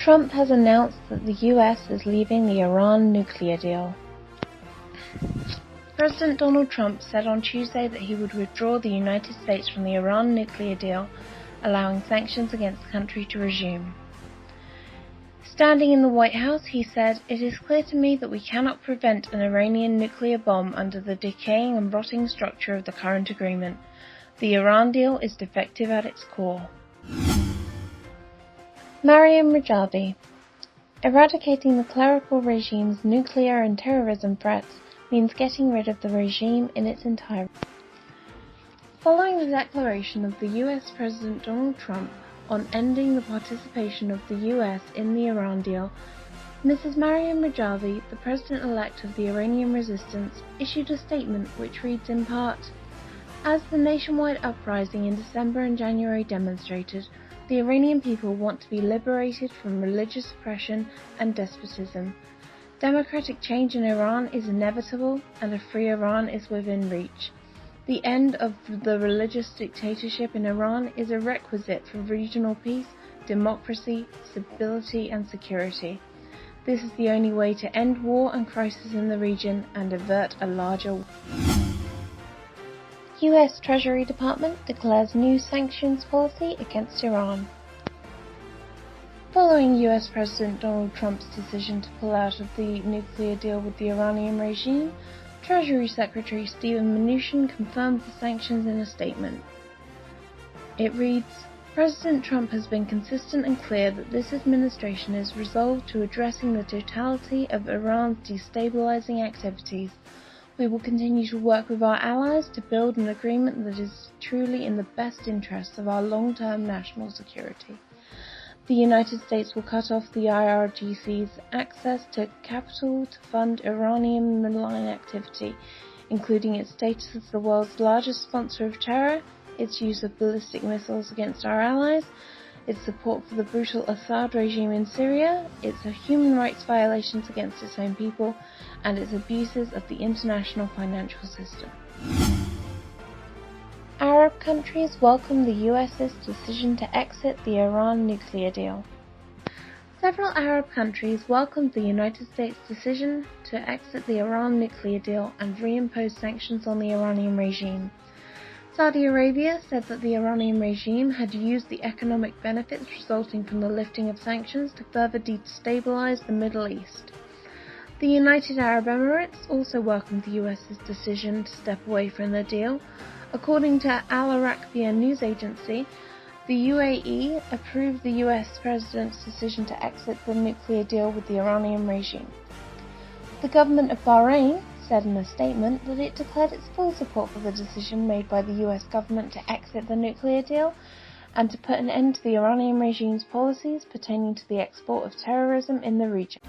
Trump has announced that the US is leaving the Iran nuclear deal. President Donald Trump said on Tuesday that he would withdraw the United States from the Iran nuclear deal, allowing sanctions against the country to resume. Standing in the White House, he said, "It is clear to me that we cannot prevent an Iranian nuclear bomb under the decaying and rotting structure of the current agreement. The Iran deal is defective at its core." Maryam Rajavi. Eradicating the clerical regime's nuclear and terrorism threats means getting rid of the regime in its entirety. Following the declaration of the US President Donald Trump on ending the participation of the US in the Iran deal, Mrs. Maryam Rajavi, the President-elect of the Iranian Resistance, issued a statement which reads in part, "As the nationwide uprising in December and January demonstrated, the Iranian people want to be liberated from religious oppression and despotism. Democratic change in Iran is inevitable, and a free Iran is within reach. The end of the religious dictatorship in Iran is a requisite for regional peace, democracy, stability, and security. This is the only way to end war and crisis in the region and avert a larger war." US Treasury Department declares new sanctions policy against Iran. Following US President Donald Trump's decision to pull out of the nuclear deal with the Iranian regime, Treasury Secretary Steven Mnuchin confirmed the sanctions in a statement. It reads, "President Trump has been consistent and clear that this administration is resolved to addressing the totality of Iran's destabilizing activities. We will continue to work with our allies to build an agreement that is truly in the best interests of our long-term national security. The United States will cut off the IRGC's access to capital to fund Iranian malign activity, including its status as the world's largest sponsor of terror, its use of ballistic missiles against our allies, its support for the brutal Assad regime in Syria, its human rights violations against its own people, and its abuses of the international financial system." Arab countries welcome the US's decision to exit the Iran nuclear deal. Several Arab countries welcomed the United States' decision to exit the Iran nuclear deal and reimpose sanctions on the Iranian regime. Saudi Arabia said that the Iranian regime had used the economic benefits resulting from the lifting of sanctions to further destabilize the Middle East. The United Arab Emirates also welcomed the US's decision to step away from the deal. According to Al Arabiya news agency, the UAE approved the US president's decision to exit the nuclear deal with the Iranian regime. The government of Bahrain said in a statement that it declared its full support for the decision made by the US government to exit the nuclear deal and to put an end to the Iranian regime's policies pertaining to the export of terrorism in the region.